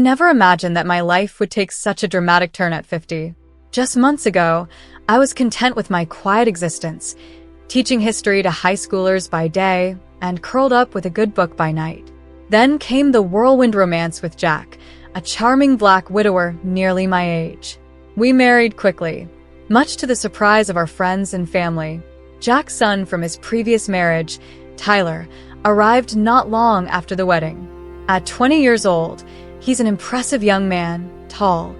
never imagined that my life would take such a dramatic turn at 50. Just months ago, I was content with my quiet existence, teaching history to high schoolers by day and curled up with a good book by night. Then came the whirlwind romance with Jack, a charming black widower nearly my age. We married quickly, much to the surprise of our friends and family. Jack's son from his previous marriage, Tyler, arrived not long after the wedding. At 20 years old, he's an impressive young man, tall,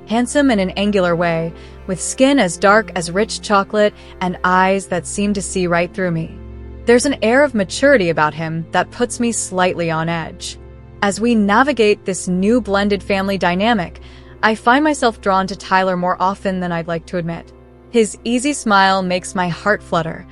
handsome in an angular way, with skin as dark as rich chocolate and eyes that seem to see right through me. There's an air of maturity about him that puts me slightly on edge. As we navigate this new blended family dynamic, I find myself drawn to Tyler more often than I'd like to admit. His easy smile makes my heart flutter.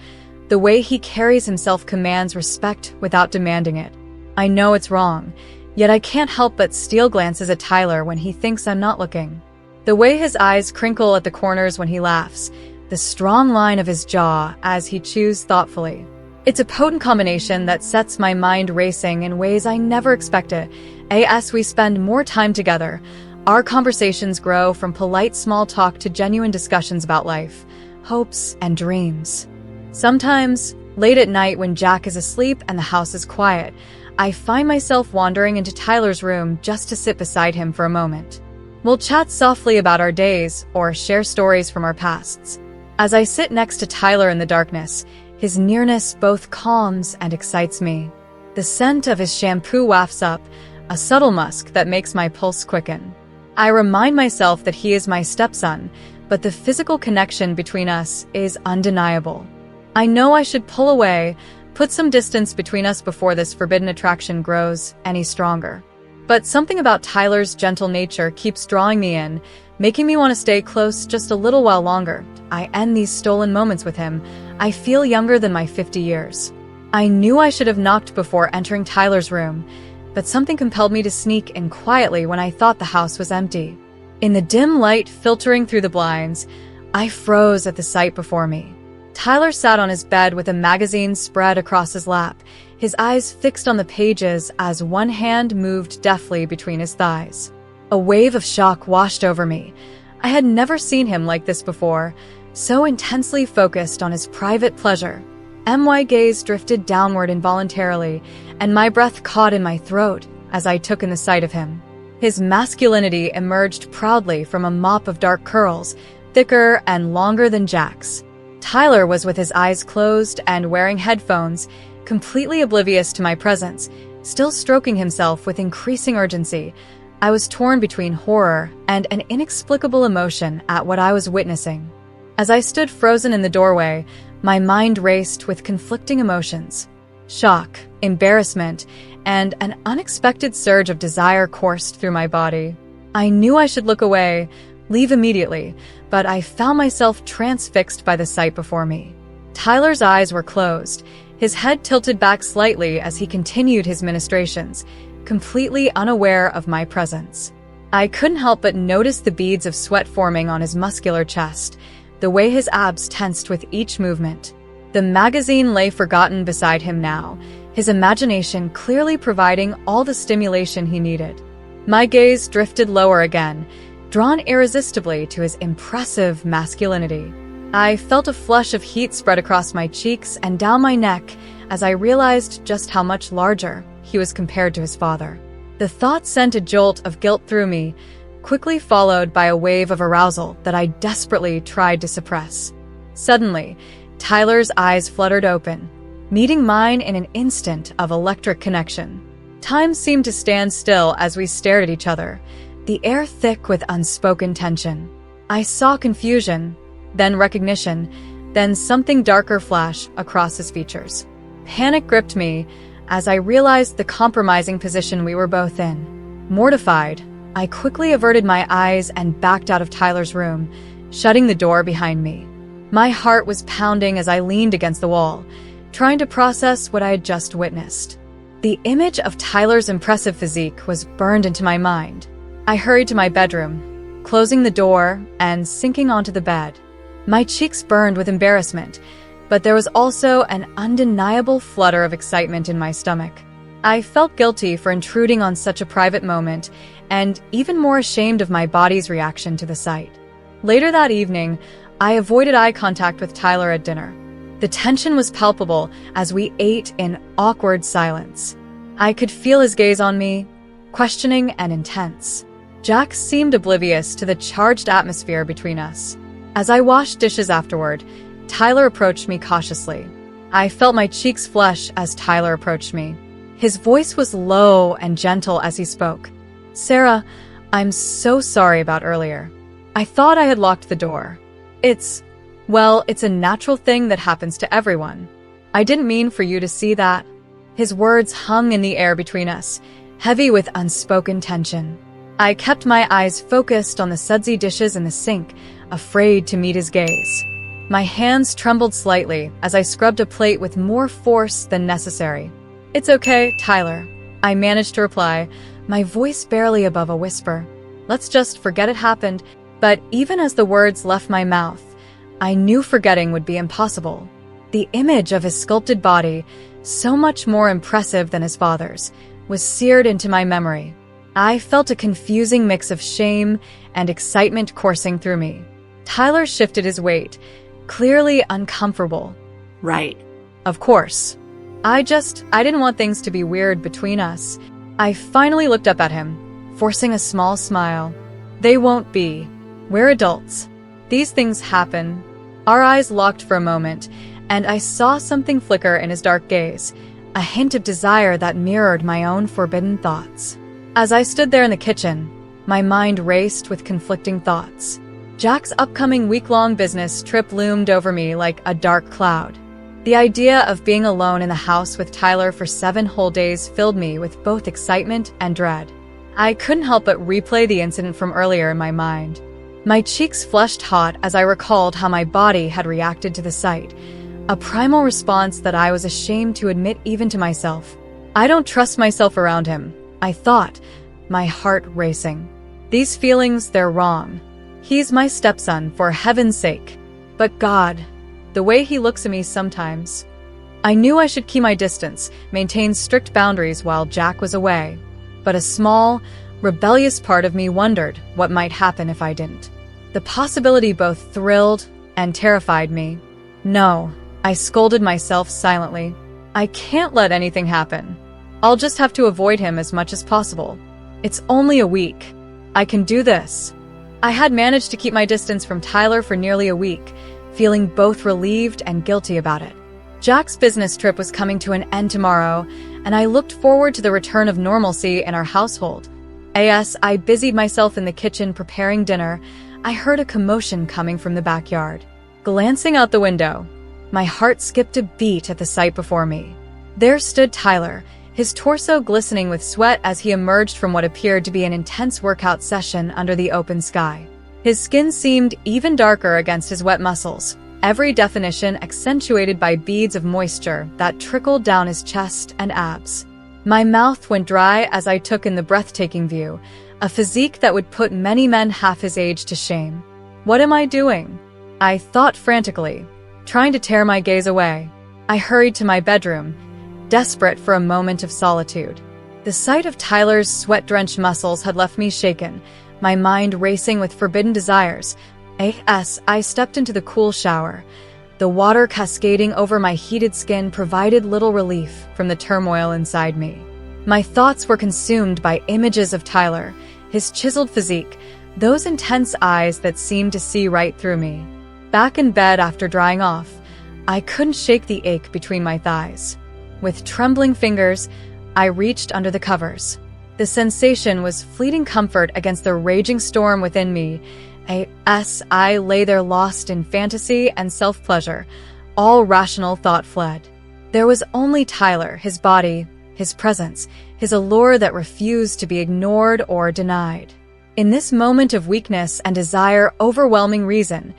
The way he carries himself commands respect without demanding it. I know it's wrong, yet I can't help but steal glances at Tyler when he thinks I'm not looking. The way his eyes crinkle at the corners when he laughs, the strong line of his jaw as he chews thoughtfully. It's a potent combination that sets my mind racing in ways I never expected. As we spend more time together, our conversations grow from polite small talk to genuine discussions about life, hopes, and dreams. Sometimes, late at night when Jack is asleep and the house is quiet, I find myself wandering into Tyler's room just to sit beside him for a moment. We'll chat softly about our days or share stories from our pasts. As I sit next to Tyler in the darkness, his nearness both calms and excites me. The scent of his shampoo wafts up, a subtle musk that makes my pulse quicken. I remind myself that he is my stepson, but the physical connection between us is undeniable. I know I should pull away, put some distance between us before this forbidden attraction grows any stronger. But something about Tyler's gentle nature keeps drawing me in, making me want to stay close just a little while longer. I end these stolen moments with him. I feel younger than my 50 years. I knew I should have knocked before entering Tyler's room, but something compelled me to sneak in quietly when I thought the house was empty. In the dim light filtering through the blinds, I froze at the sight before me. Tyler sat on his bed with a magazine spread across his lap, his eyes fixed on the pages as one hand moved deftly between his thighs. A wave of shock washed over me. I had never seen him like this before, so intensely focused on his private pleasure. My gaze drifted downward involuntarily, and my breath caught in my throat as I took in the sight of him. His masculinity emerged proudly from a mop of dark curls, thicker and longer than Jack's. Tyler was with his eyes closed and wearing headphones, completely oblivious to my presence, still stroking himself with increasing urgency. I was torn between horror and an inexplicable emotion at what I was witnessing. As I stood frozen in the doorway, my mind raced with conflicting emotions. Shock, embarrassment, and an unexpected surge of desire coursed through my body. I knew I should look away, leave immediately, but I found myself transfixed by the sight before me. Tyler's eyes were closed, his head tilted back slightly as he continued his ministrations, completely unaware of my presence. I couldn't help but notice the beads of sweat forming on his muscular chest, the way his abs tensed with each movement. The magazine lay forgotten beside him now, his imagination clearly providing all the stimulation he needed. My gaze drifted lower again, drawn irresistibly to his impressive masculinity. I felt a flush of heat spread across my cheeks and down my neck as I realized just how much larger he was compared to his father. The thought sent a jolt of guilt through me, quickly followed by a wave of arousal that I desperately tried to suppress. Suddenly, Tyler's eyes fluttered open, meeting mine in an instant of electric connection. Time seemed to stand still as we stared at each other, the air thick with unspoken tension. I saw confusion, then recognition, then something darker flash across his features. Panic gripped me as I realized the compromising position we were both in. Mortified, I quickly averted my eyes and backed out of Tyler's room, shutting the door behind me. My heart was pounding as I leaned against the wall, trying to process what I had just witnessed. The image of Tyler's impressive physique was burned into my mind. I hurried to my bedroom, closing the door and sinking onto the bed. My cheeks burned with embarrassment, but there was also an undeniable flutter of excitement in my stomach. I felt guilty for intruding on such a private moment, and even more ashamed of my body's reaction to the sight. Later that evening, I avoided eye contact with Tyler at dinner. The tension was palpable as we ate in awkward silence. I could feel his gaze on me, questioning and intense. Jack seemed oblivious to the charged atmosphere between us. As I washed dishes afterward, Tyler approached me cautiously. I felt my cheeks flush as Tyler approached me. His voice was low and gentle as he spoke. "Sarah, I'm so sorry about earlier. I thought I had locked the door. It's a natural thing that happens to everyone. I didn't mean for you to see that." His words hung in the air between us, heavy with unspoken tension. I kept my eyes focused on the sudsy dishes in the sink, afraid to meet his gaze. My hands trembled slightly as I scrubbed a plate with more force than necessary. "It's okay, Tyler," I managed to reply, my voice barely above a whisper. "Let's just forget it happened." But even as the words left my mouth, I knew forgetting would be impossible. The image of his sculpted body, so much more impressive than his father's, was seared into my memory. I felt a confusing mix of shame and excitement coursing through me. Tyler shifted his weight, clearly uncomfortable. Right. Of course. I didn't want things to be weird between us. I finally looked up at him, forcing a small smile. "They won't be. We're adults. These things happen." Our eyes locked for a moment, and I saw something flicker in his dark gaze, a hint of desire that mirrored my own forbidden thoughts. As I stood there in the kitchen, my mind raced with conflicting thoughts. Jack's upcoming week-long business trip loomed over me like a dark cloud. The idea of being alone in the house with Tyler for 7 whole days filled me with both excitement and dread. I couldn't help but replay the incident from earlier in my mind. My cheeks flushed hot as I recalled how my body had reacted to the sight, a primal response that I was ashamed to admit even to myself. I don't trust myself around him, I thought, my heart racing. These feelings, they're wrong. He's my stepson, for heaven's sake. But God, the way he looks at me sometimes. I knew I should keep my distance, maintain strict boundaries while Jack was away. But a small, rebellious part of me wondered what might happen if I didn't. The possibility both thrilled and terrified me. "No," I scolded myself silently. "I can't let anything happen. I'll just have to avoid him as much as possible. It's only a week. I can do this." I had managed to keep my distance from Tyler for nearly a week, feeling both relieved and guilty about it. Jack's business trip was coming to an end tomorrow, and I looked forward to the return of normalcy in our household. As I busied myself in the kitchen preparing dinner, I heard a commotion coming from the backyard. Glancing out the window, my heart skipped a beat at the sight before me. There stood Tyler, his torso glistening with sweat as he emerged from what appeared to be an intense workout session under the open sky. His skin seemed even darker against his wet muscles, every definition accentuated by beads of moisture that trickled down his chest and abs. My mouth went dry as I took in the breathtaking view, a physique that would put many men half his age to shame. What am I doing? I thought frantically, trying to tear my gaze away. I hurried to my bedroom, desperate for a moment of solitude. The sight of Tyler's sweat-drenched muscles had left me shaken, my mind racing with forbidden desires. As I stepped into the cool shower, the water cascading over my heated skin provided little relief from the turmoil inside me. My thoughts were consumed by images of Tyler, his chiseled physique, those intense eyes that seemed to see right through me. Back in bed after drying off, I couldn't shake the ache between my thighs. With trembling fingers, I reached under the covers. The sensation was fleeting comfort against the raging storm within me. As I lay there lost in fantasy and self-pleasure, all rational thought fled. There was only Tyler, his body, his presence, his allure that refused to be ignored or denied. In this moment of weakness and desire overwhelming reason,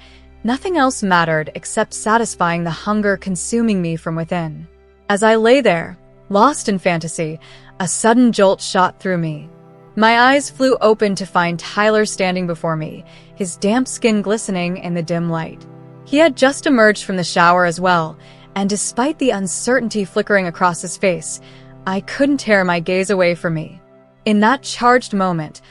nothing else mattered except satisfying the hunger consuming me from within. As I lay there, lost in fantasy, a sudden jolt shot through me. My eyes flew open to find Tyler standing before me, his damp skin glistening in the dim light. He had just emerged from the shower as well, and despite the uncertainty flickering across his face, I couldn't tear my gaze away from me. In that charged moment,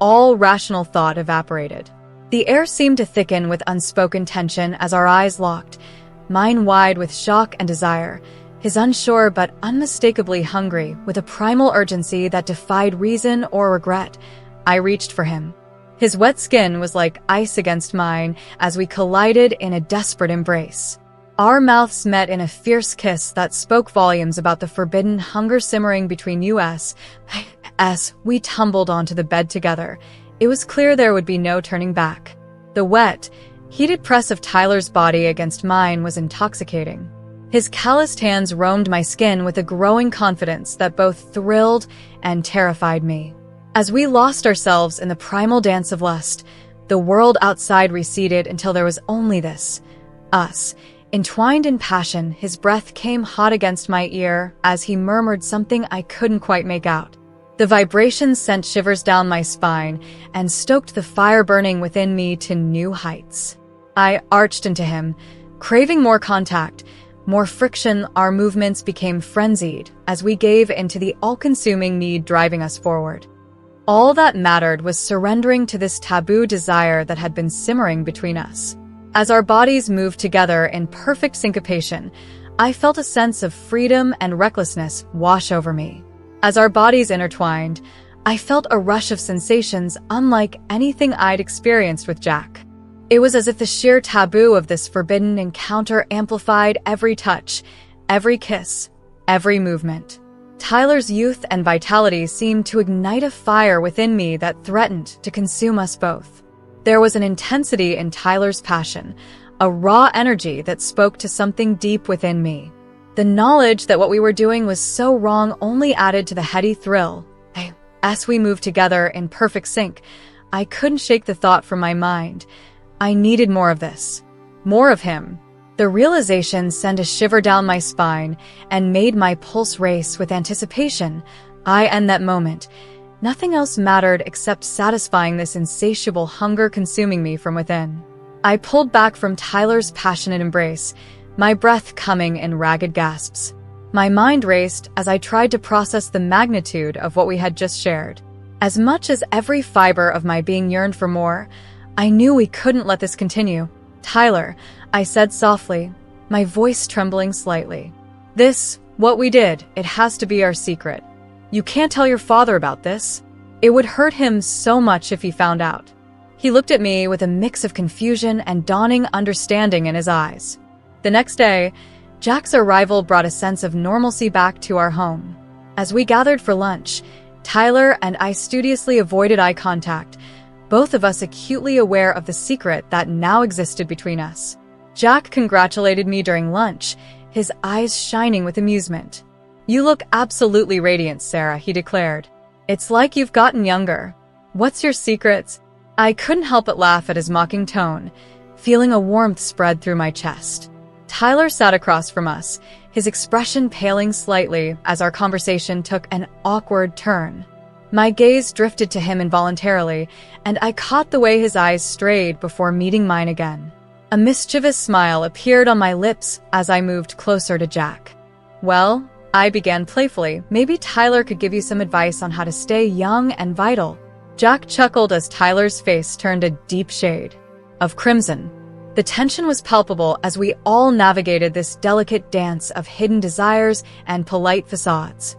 all rational thought evaporated. The air seemed to thicken with unspoken tension as our eyes locked, mine wide with shock and desire, his unsure but unmistakably hungry with a primal urgency that defied reason or regret. I reached for him. His wet skin was like ice against mine as we collided in a desperate embrace. Our mouths met in a fierce kiss that spoke volumes about the forbidden hunger simmering between us. As we tumbled onto the bed together, it was clear there would be no turning back. The wet, heated press of Tyler's body against mine was intoxicating. His calloused hands roamed my skin with a growing confidence that both thrilled and terrified me. As we lost ourselves in the primal dance of lust, the world outside receded until there was only this, us. Entwined in passion, his breath came hot against my ear as he murmured something I couldn't quite make out. The vibrations sent shivers down my spine and stoked the fire burning within me to new heights. I arched into him, craving more contact, more friction. Our movements became frenzied as we gave into the all-consuming need driving us forward. All that mattered was surrendering to this taboo desire that had been simmering between us. As our bodies moved together in perfect syncopation, I felt a sense of freedom and recklessness wash over me. As our bodies intertwined, I felt a rush of sensations unlike anything I'd experienced with Jack. It was as if the sheer taboo of this forbidden encounter amplified every touch, every kiss, every movement. Tyler's youth and vitality seemed to ignite a fire within me that threatened to consume us both. There was an intensity in Tyler's passion, a raw energy that spoke to something deep within me. The knowledge that what we were doing was so wrong only added to the heady thrill. As we moved together in perfect sync, I couldn't shake the thought from my mind. I needed more of this. More of him. The realization sent a shiver down my spine and made my pulse race with anticipation. In that moment, nothing else mattered except satisfying this insatiable hunger consuming me from within. I pulled back from Tyler's passionate embrace, my breath coming in ragged gasps. My mind raced as I tried to process the magnitude of what we had just shared. As much as every fiber of my being yearned for more, I knew we couldn't let this continue. Tyler, I said softly, my voice trembling slightly. What we did, it has to be our secret. You can't tell your father about this. It would hurt him so much if he found out. He looked at me with a mix of confusion and dawning understanding in his eyes. The next day, Jack's arrival brought a sense of normalcy back to our home. As we gathered for lunch, Tyler and I studiously avoided eye contact, both of us acutely aware of the secret that now existed between us. Jack congratulated me during lunch, his eyes shining with amusement. You look absolutely radiant, Sarah, he declared. It's like you've gotten younger. What's your secret? I couldn't help but laugh at his mocking tone, feeling a warmth spread through my chest. Tyler sat across from us, his expression paling slightly as our conversation took an awkward turn. My gaze drifted to him involuntarily, and I caught the way his eyes strayed before meeting mine again. A mischievous smile appeared on my lips as I moved closer to Jack. Well, I began playfully, maybe Tyler could give you some advice on how to stay young and vital. Jack chuckled as Tyler's face turned a deep shade of crimson. The tension was palpable as we all navigated this delicate dance of hidden desires and polite facades.